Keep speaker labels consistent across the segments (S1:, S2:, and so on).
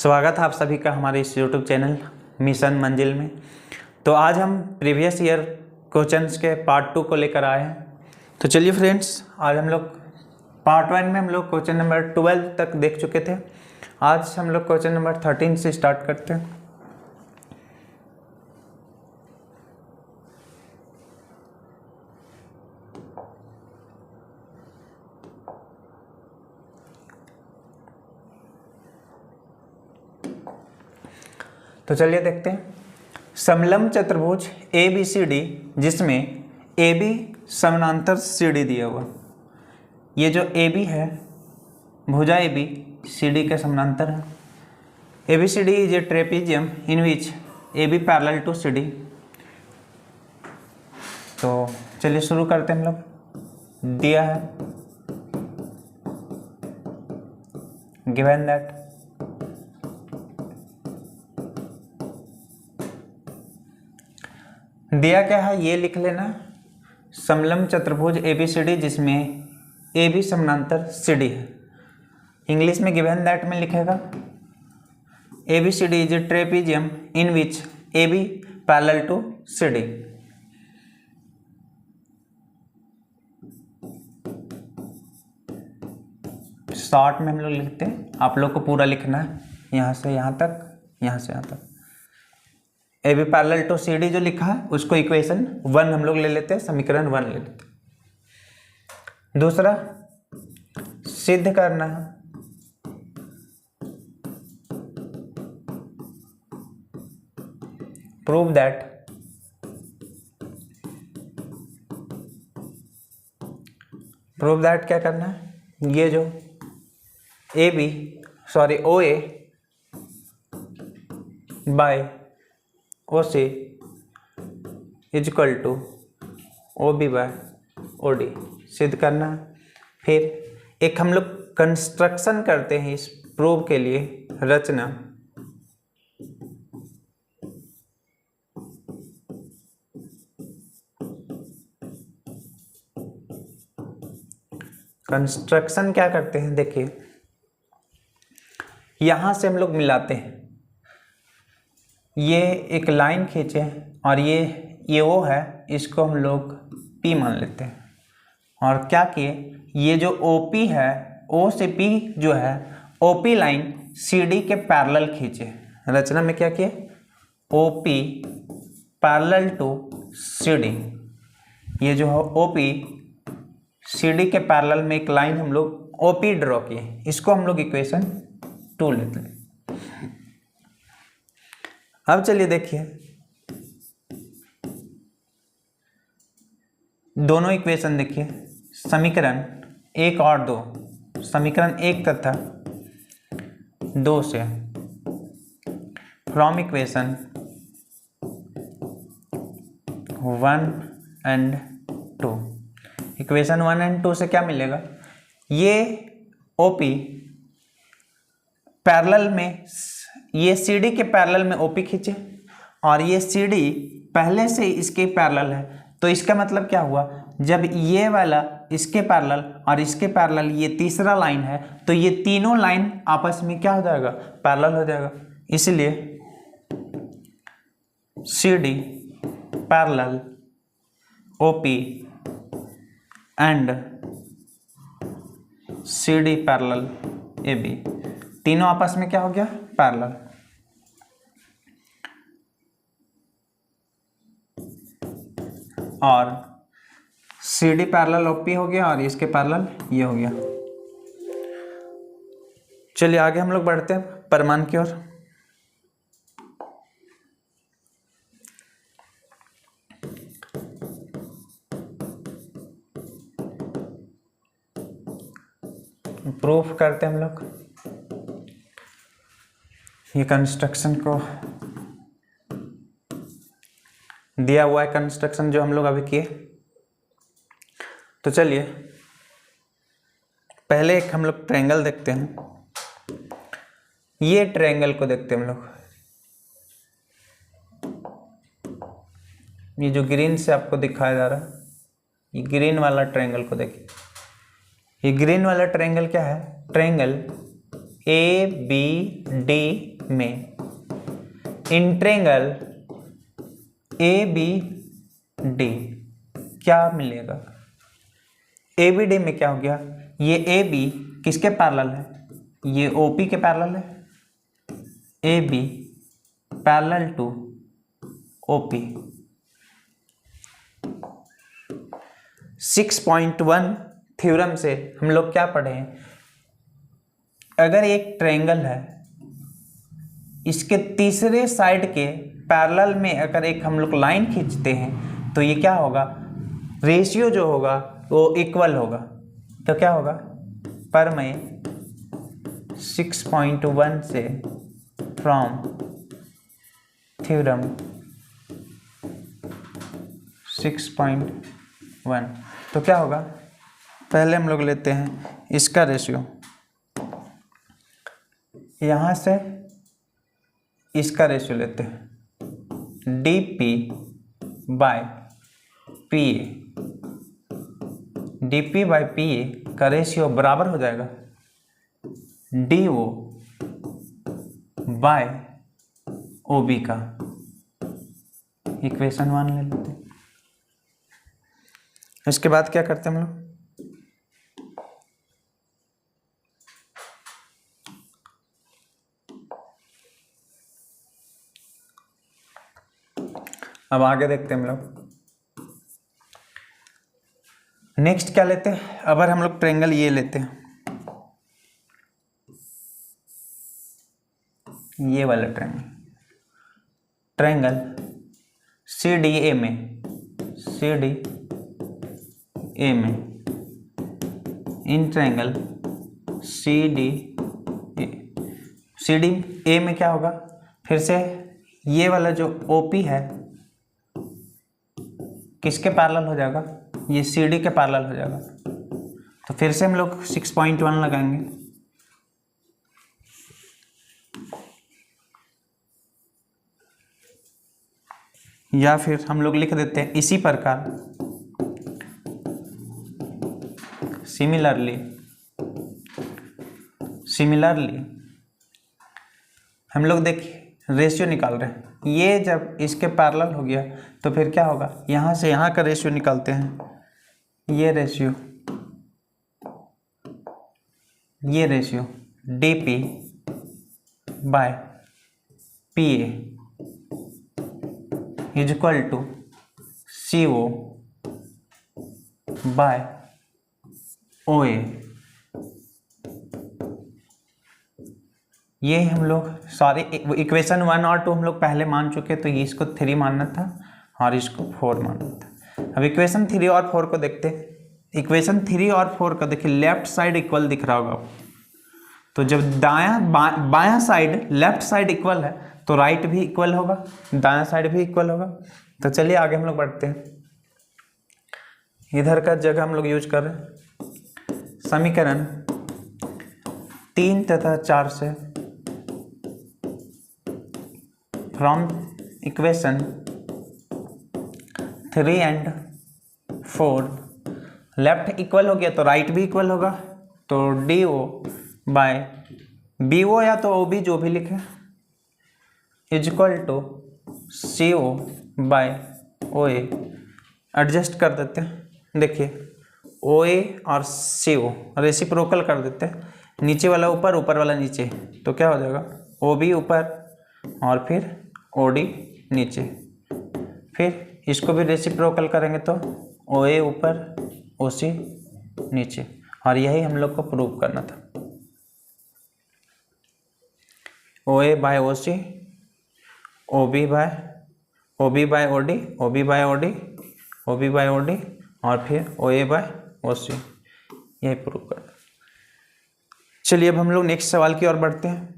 S1: स्वागत है आप सभी का हमारे इस YouTube चैनल मिशन मंजिल में। तो आज हम प्रीवियस ईयर क्वेश्चंस के पार्ट 2 को लेकर आए हैं। तो चलिए फ्रेंड्स, आज हम लोग पार्ट 1 में हम लोग क्वेश्चन नंबर 12 तक देख चुके थे। आज हम लोग क्वेश्चन नंबर 13 से स्टार्ट करते हैं। तो चलिए देखते हैं। समलंब चतुर्भुज ABCD जिसमें AB समानांतर CD दिया हुआ, ये जो AB है भुजा AB CD के समानांतर है। ABCD is a trapezium in which AB parallel to CD। तो चलिए शुरू करते हैं। हम लोग दिया है गिवन दैट दिया क्या है ये लिख लेना। समलंब चतुर्भुज ABCD जिसमें AB समानांतर CD है। इंग्लिश में गिवन दैट में लिखेगा ABCD is a trapezium in which AB parallel to CD। Short में हम लोग लिखते हैं, आप लोग को पूरा लिखना है, यहाँ से यहाँ तक, यहाँ से यहाँ तक। AB पैरेलल टू CD जो लिखा है उसको इक्वेशन 1 हम लोग ले लेते हैं, समीकरण 1 ले लेते हैं। दूसरा सिद्ध करना है प्रूव दैट क्या करना है, ये जो OA by OC is equal to OB by OD सिद्ध करना है। फिर एक हम लोग कंस्ट्रक्शन करते हैं इस प्रूव के लिए, रचना। कंस्ट्रक्शन क्या करते हैं, देखिए यहां से हम लोग मिलाते हैं, ये एक लाइन खींचे और ये वो है, इसको हम लोग P मान लेते हैं। और क्या किए, ये जो OP है O से P जो है OP लाइन CD के पैरेलल खींचे। रचना में क्या किए, OP पैरेलल टू CD, ये जो है OP CD के पैरेलल में एक लाइन हम लोग OP ड्रॉ किए, इसको हम लोग इक्वेशन 2 लेते हैं। अब चलिए देखिए, दोनों इक्वेशन देखिए, समीकरण 1 और 2, समीकरण 1 तथा 2 से from equation 1 and 2। Equation 1 and 2 से क्या मिलेगा, ये OP पैरेलल में, ये CD के पैरेलल में OP खींचे और ये CD पहले से इसके पैरेलल है। तो इसका मतलब क्या हुआ, जब ये वाला इसके पैरेलल और इसके पैरेलल ये तीसरा लाइन है तो ये तीनों लाइन आपस में क्या हो जाएगा, पैरेलल हो जाएगा। इसलिए CD parallel OP and CD parallel AB, तीनों आपस में क्या हो गया, पैरेलल। और CD पैरेलल OP हो गया और इसके पैरेलल ये हो गया। चलिए आगे हम लोग बढ़ते हैं प्रमाण की ओर। प्रूफ करते हैं हम लोग ये कंस्ट्रक्शन को, दिया हुआ है कंस्ट्रक्शन जो हम लोग अभी किए। तो चलिए पहले एक हम लोग ट्रायंगल देखते हैं। ये ट्रायंगल को देखते हैं हम लोग, ये जो ग्रीन से आपको दिखाया जा रहा है, ये ग्रीन वाला ट्रायंगल को देखिए। ये ग्रीन वाला ट्रायंगल क्या है, ट्रायंगल ABD में इन ट्रायंगल ABD क्या मिलेगा? ABD में क्या हो गया, ये AB किसके पैरेलल है? ये OP के पैरेलल है। AB parallel to OP। 6.1 theorem से हम लोग क्या पढ़े हैं, अगर एक ट्रायंगल है, इसके तीसरे साइड के पैरेलल में अगर एक हम लोग लाइन खींचते हैं तो ये क्या होगा, रेशियो जो होगा वो इक्वल होगा। तो क्या होगा, पर मैं 6.1 से फ्रॉम थ्योरम 6.1, तो क्या होगा, पहले हम लोग लेते हैं इसका रेशियो, यहाँ से इसका रेशियो लेते हैं, DP by PA। DP by PA का रेशियो बराबर हो जाएगा DO बाय OB का। इक्वेशन 1 ले लेते हैं। इसके बाद क्या करते हैं हम लोग, अब आगे देखते हैं हम लोग। नेक्स्ट क्या लेते हैं, अगर हम लोग ट्रायंगल ये लेते हैं, ये वाला ट्रायंगल CDA में इन ट्रायंगल CDA में क्या होगा, फिर से ये वाला जो OP है किसके पैरेलल हो जाएगा, ये CD के पैरेलल हो जाएगा। तो फिर से हम लोग 6.1 लगाएंगे, या फिर हम लोग लिख देते हैं इसी प्रकार, सिमिलरली हम लोग देखिए रेशियो निकाल रहे हैं, ये जब इसके पैरेलल हो गया तो फिर क्या होगा, यहाँ से यहाँ का रेशियो निकालते हैं, ये ratio DP by PA is equal to CO by OA। ये हम लोग सारे इक्वेशन 1 और 2 हम लोग पहले मान चुके, तो ये इसको 3 मानना था और इसको 4 मानना था। अब इक्वेशन 3 और 4 को देखते हैं। इक्वेशन 3 और 4 का देखिए, लेफ्ट साइड इक्वल दिख रहा होगा आपको, तो जब बायां साइड लेफ्ट साइड इक्वल है तो राइट भी इक्वल होगा, दायां साइड भी इक्वल होगा। तो चलिए आगे हम लोग बढ़ते हैं। इधर का जगह हम लोग यूज कर रहे हैं समीकरण 3 तथा 4 से, from equation 3 and 4 left equal हो गया तो राइट भी इक्वल होगा, तो DO बाय BO या तो OB जो भी लिखे is equal to CO by OA। Adjust कर देते हैं, देखिए OA और CO रेसिप्रोकल कर देते हैं, नीचे वाला ऊपर ऊपर वाला नीचे, तो क्या हो जाएगा OB ऊपर और फिर OD नीचे, फिर इसको भी रेसिप्रोकल करेंगे तो OA ऊपर OC नीचे, और यही हम लोग को प्रूव करना था। OA by OC, OB by OD, OB by OD, OB by OD और फिर OA बाय OC, यही प्रूव करना। चलिए अब हम लोग नेक्स्ट सवाल की ओर बढ़ते हैं।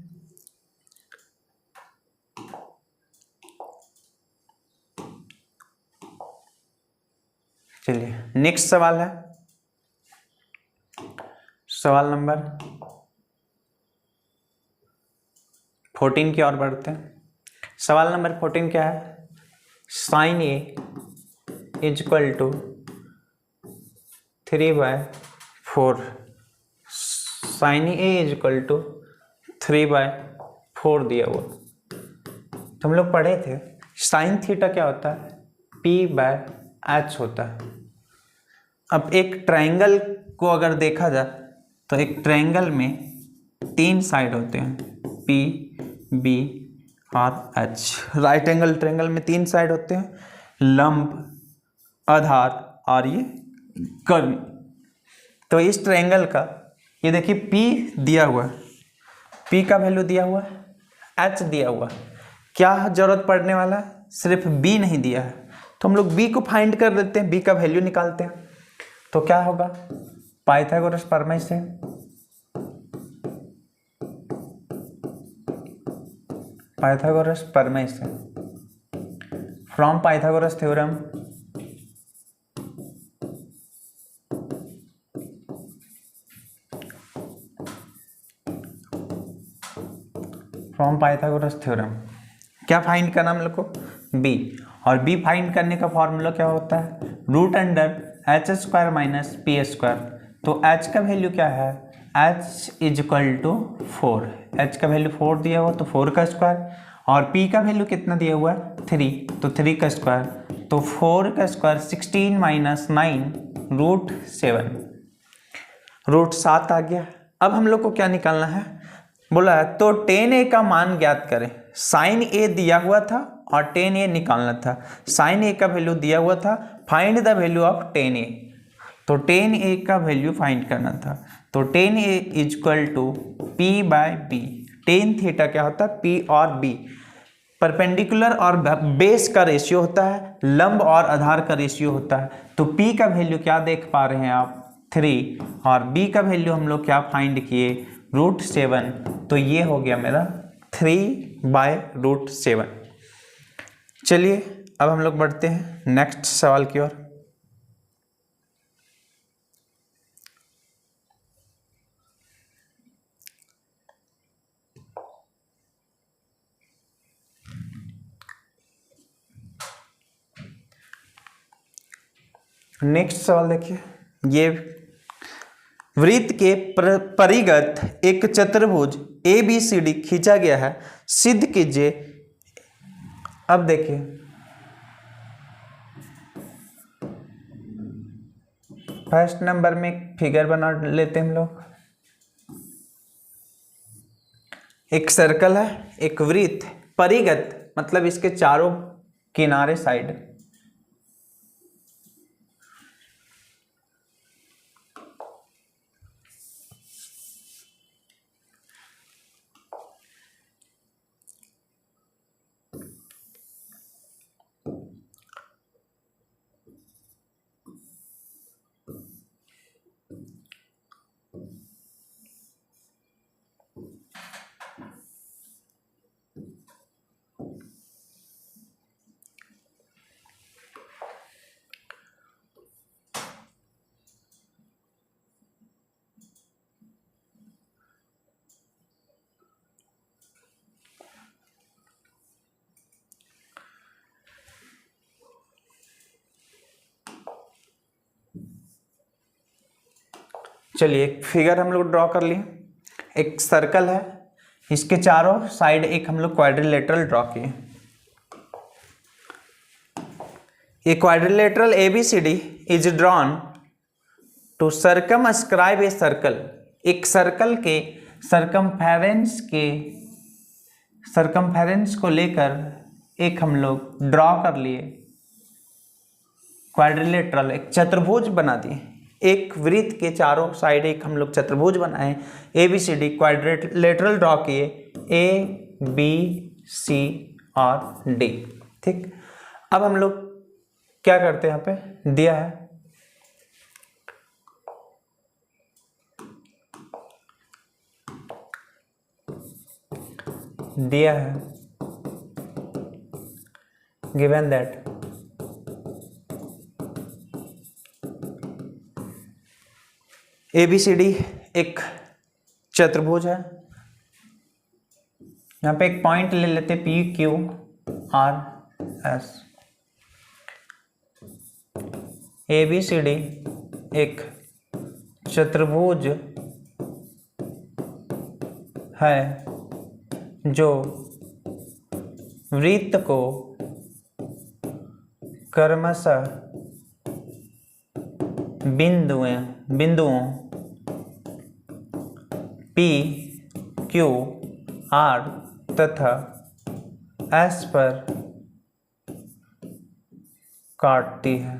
S1: चलिए नेक्स्ट सवाल है सवाल नंबर 14 की ओर बढ़ते हैं। सवाल नंबर 14 क्या है, sine A is equal to 3/4, sine A is equal to 3/4 4 दिया हुआ। तो हम लोग पढ़े थे साइन थीटा क्या होता है, p/h होता है। अब एक ट्रायंगल को अगर देखा जाए तो एक ट्रायंगल में 3 साइड होते हैं, p, b और h। राइट एंगल ट्रायंगल में 3 साइड होते हैं, लंब, आधार और ये कर्व। तो इस ट्रायंगल का ये देखिए p दिया हुआ है, p का वैल्यू दिया हुआ है, h दिया हुआ है। क्या जरूरत पड़ने वाला है, सिर्फ b नहीं दिया है, तो हम लोग b को फाइंड कर देते हैं, b का वैल्यू निकालते हैं। तो क्या होगा, पाइथागोरस प्रमेय से फ्रॉम पाइथागोरस थ्योरम क्या फाइंड करना हम लोग को, b। और b फाइंड करने का फॉर्मूला क्या होता है, √h² माइनस p²। तो h का वैल्यू क्या है, h = 4। h का वैल्यू 4 दिया हुआ तो 4 का स्क्वायर, और p का वैल्यू कितना दिया हुआ है 3, तो 3 का स्क्वायर, तो 4 का स्क्वायर 16 - 9 √7, √7 आ गया। अब हम लोग को क्या निकालना है, बोला है तो tan a का मान ज्ञात करें। साइन a दिया हुआ था और tan a निकालना था। साइन a का वैल्यू दिया हुआ था, find the value of tan a। तो tan a का वैल्यू फाइंड करना था, तो tan a = p/b। tan theta क्या होता है, p और b। परपेंडिकुलर और बेस का रेशियो होता है, लंब और आधार का रेशियो होता है। तो p का वैल्यू क्या देख पा रहे हैं आप, 3, और b का वैल्यू हम लोग क्या फाइंड किए, √7। तो ये हो गया मेरा 3/√7। चलिए अब हम लोग बढ़ते हैं नेक्स्ट सवाल की ओर। नेक्स्ट सवाल देखिए, ये वृत्त के परिगत एक चतुर्भुज ABCD खींचा गया है, सिद्ध कीजिए। अब देखिए फर्स्ट नंबर में एक फिगर बना लेते हैं हम लोग। एक सर्कल है, एक वृत्त, परिगत मतलब इसके चारों किनारे साइड। चलिए एक फिगर हम लोग ड्रॉ कर लिए। एक सर्कल है, इसके चारों साइड एक हम लोग क्वाड्रिलेटरल ड्रॉ किए। A quadrilateral ABCD is drawn to circumscribe a circle. एक सर्कल के सरकमफेरेंस को लेकर एक हम लोग ड्रॉ कर लिए, क्वाड्रिलेटरल एक चतुर्भुज बना दिए। एक वृत्त के चारों साइड एक हम लोग चतुर्भुज बनाए, ABCD क्वाड्रिलेटरल ड्रॉ किए, ABC और D। ठीक, अब हम लोग क्या करते हैं, यहाँ पे दिया है गिवन दैट ABCD एक चतुर्भुज है। यहाँ पे एक पॉइंट ले लेते PQRS। ABCD एक चतुर्भुज है जो वृत्त को क्रमशः बिंदुओं P, Q, R तथा S पर काटती है।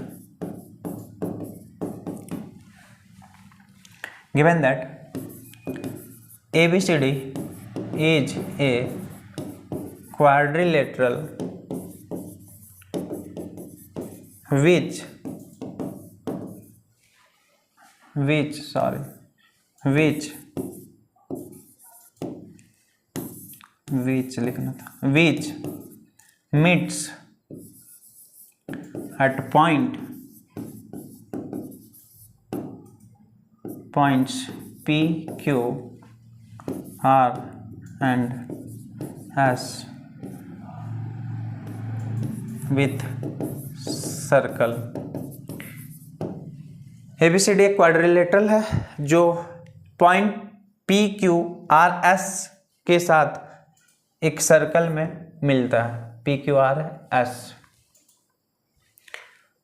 S1: Given that ABCD is a quadrilateral which लिखना था, which meets at points P, Q, R and S with circle। ABCD एक क्वाड्रिलेटरल है जो point P, Q, R, S के साथ एक सर्कल में मिलता है। P, Q, R, S।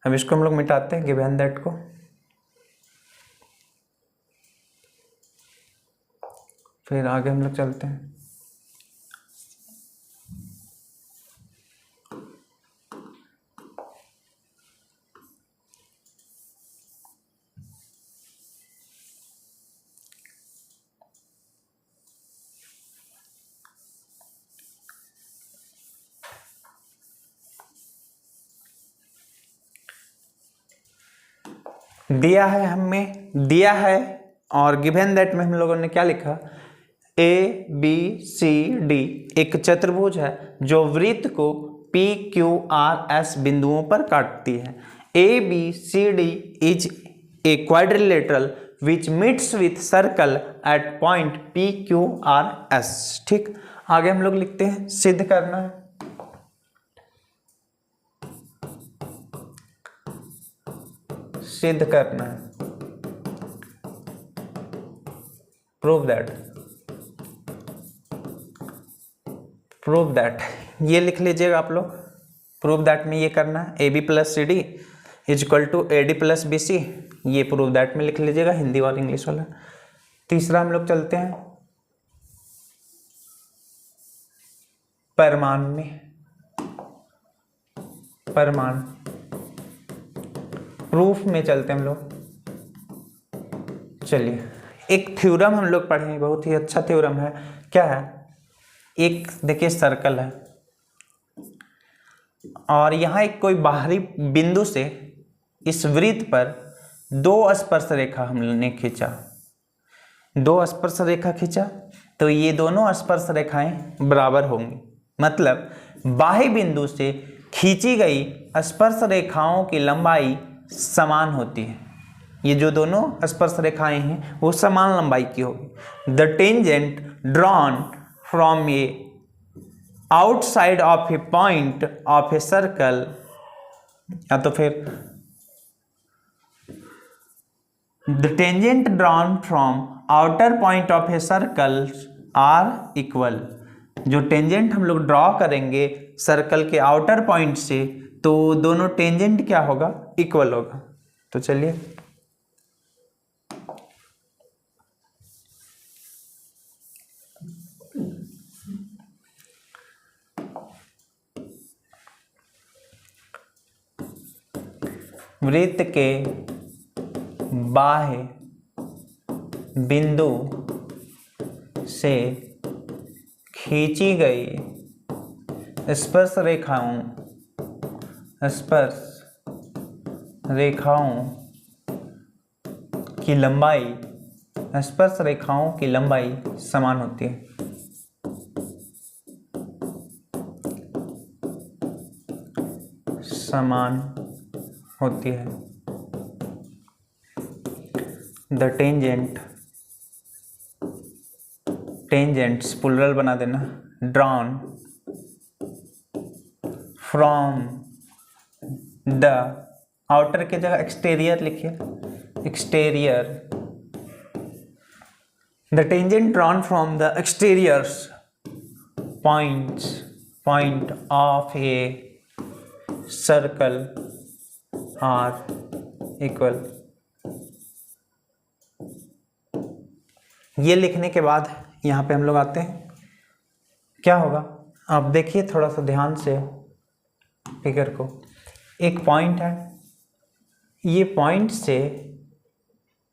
S1: अब इसको हम लोग मिटाते हैं गिवन दैट को। फिर आगे हम लोग चलते हैं। दिया है और गिवन दैट में हम लोगों ने क्या लिखा, ए बी सी डी एक चतुर्भुज है जो वृत्त को पी क्यू आर एस बिंदुओं पर काटती है। A B C D is a quadrilateral which meets with circle at point P Q R S. ठीक, आगे हम लोग लिखते हैं सिद्ध करना है। सिद्ध करना है, प्रूव दैट ये लिख लीजिएगा आप लोग। प्रूव दैट में ये करना है, A B plus C D is equal to A D plus B C, ये प्रूव दैट में लिख लीजिएगा, हिंदी और इंग्लिश वाला। तीसरा हम लोग चलते हैं परमाण में। परमाण प्रूफ में चलते हैं हम लोग। चलिए, एक थ्योरम हम लोग पढ़े, बहुत ही अच्छा थ्योरम है। क्या है, एक देखिए सर्कल है और यहाँ एक कोई बाहरी बिंदु से इस वृत्त पर दो स्पर्श रेखा हमने खींचा, दो स्पर्श रेखा खींचा तो ये दोनों स्पर्श रेखाएं बराबर होंगी। मतलब बाह्य बिंदु से खींची गई स्पर्श रेखाओं की लंबाई समान होती है। ये जो दोनों स्पर्श रेखाएं हैं वो समान लंबाई की होगी। The tangent drawn from a outside of a point of a circle, या तो फिर the tangent drawn from outer point of a circle are equal. जो टेंजेंट हम लोग ड्रॉ करेंगे सर्कल के आउटर पॉइंट से तो दोनों टेंजेंट क्या होगा, इक्वल होगा। तो चलिए वृत्त के बाह्य बिंदु से खींची गई स्पर्श रेखाओं की लंबाई समान होती है। समान होती है। द टेंजेंट्स प्लुरल बना देना, ड्रॉन फ्रॉम द, आउटर की जगह एक्सटीरियर लिखिए, exterior. The tangent drawn from the exteriors point of a circle are equal। ये लिखने के बाद यहाँ पे हम लोग आते हैं, क्या होगा आप देखिए थोड़ा सा ध्यान से फिगर को। एक पॉइंट है, ये पॉइंट से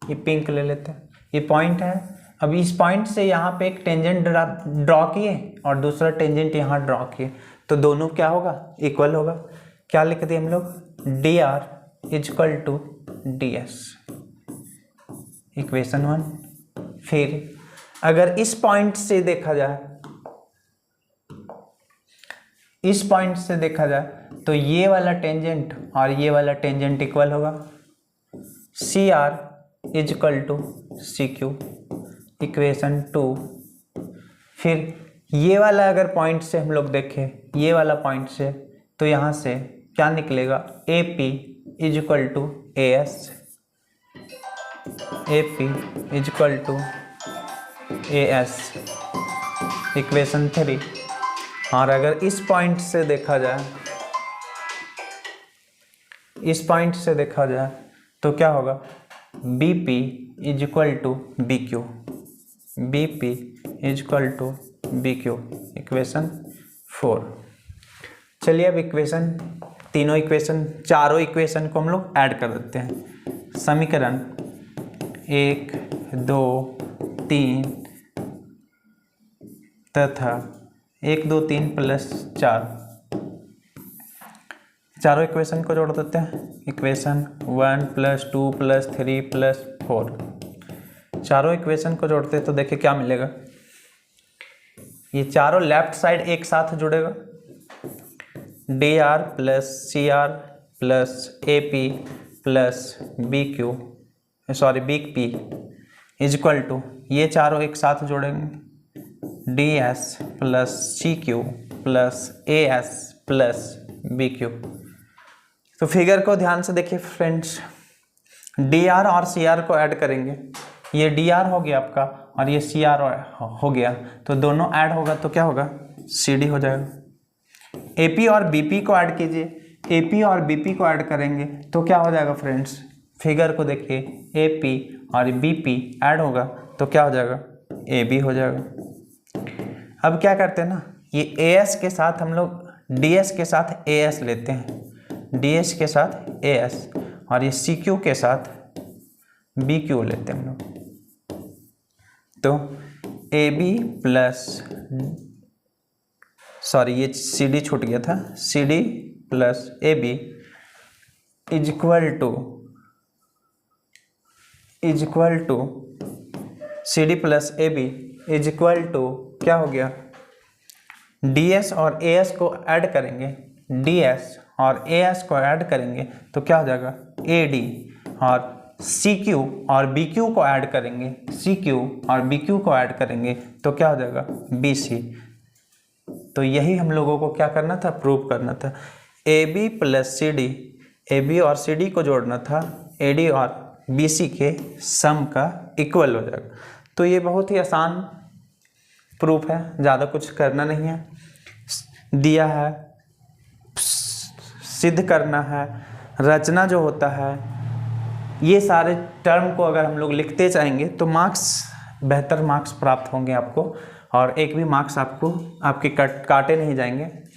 S1: ये पिंक ले लेते हैं, ये पॉइंट है। अब इस पॉइंट से यहाँ पे एक टेंजेंट ड्रॉ किए और दूसरा टेंजेंट यहाँ ड्रॉ किए, तो दोनों क्या होगा, इक्वल होगा। क्या लिख दिए हम लोग, D R is equal to D S, equation 1। फिर अगर इस पॉइंट से देखा जाए, इस पॉइंट से देखा जाए तो ये वाला टेंजेंट और ये वाला टेंजेंट इक्वल होगा, C R is equal to C Q, equation 2। फिर ये वाला अगर पॉइंट से हम लोग देखें, ये वाला पॉइंट से, तो यहाँ से क्या निकलेगा, A P is equal to A S, A P is equal to A S, equation 3। और अगर इस पॉइंट से देखा जाए, इस पॉइंट से देखा जाए तो क्या होगा, B P is equal to B Q, B P is equal to B Q, equation 4। चलिए अब इक्वेशन, तीनों इक्वेशन, चारों इक्वेशन को हम लोग ऐड कर देते हैं। समीकरण 1, 2, 3 तथा 1, 2, 3 प्लस 4, चारों इक्वेशन को जोड़ देते हैं। इक्वेशन 1 प्लस 2 प्लस 3 प्लस 4, चारों इक्वेशन को जोड़ते हैं तो देखिए क्या मिलेगा, ये चारों लेफ्ट साइड एक साथ जुड़ेगा, D R plus C R plus A P plus B Q, sorry B P is equal to, ये चारों एक साथ जोड़ेंगे, D S plus C Q plus A S plus B Q. तो फिगर को ध्यान से देखिए फ्रेंड्स, डी आर और सी आर को ऐड करेंगे, ये डी आर हो गया आपका और ये सी आर हो गया, तो दोनों ऐड होगा तो क्या होगा, सी डी हो जाएगा। ए पी और बी पी को ऐड कीजिए, ए पी और बी पी को ऐड करेंगे तो क्या हो जाएगा फ्रेंड्स, फिगर को देखिए, ए पी और बी पी ऐड होगा तो क्या हो जाएगा, ए बी हो जाएगा। अब क्या करते हैं ना, ये ए एस के साथ हम लोग डी एस के साथ ए एस लेते हैं, डी एस के साथ ए एस, और ये सी क्यू के साथ बी क्यू लेते हैं हम लोग, तो ए बी प्लस, सॉरी ये सी डी छूट गया था, C D plus A B is equal to C D plus A B is equal to क्या हो गया, डी एस और ए एस को ऐड करेंगे, डी एस और ए एस को ऐड करेंगे तो क्या हो जाएगा, ए डी, और सी क्यू और बी क्यू को ऐड करेंगे, सी क्यू और बी क्यू को ऐड करेंगे तो क्या हो जाएगा, बी सी। तो यही हम लोगों को क्या करना था, प्रूव करना था, A B plus C D, A B और सी डी को जोड़ना था ए डी और बी सी के सम का इक्वल हो जाएगा। तो ये बहुत ही आसान प्रूफ है, ज़्यादा कुछ करना नहीं है, दिया है, सिद्ध करना है, रचना जो होता है, ये सारे टर्म को अगर हम लोग लिखते जाएंगे तो मार्क्स, बेहतर मार्क्स प्राप्त होंगे आपको, और एक भी मार्क्स आपको आपके काटे नहीं जाएंगे।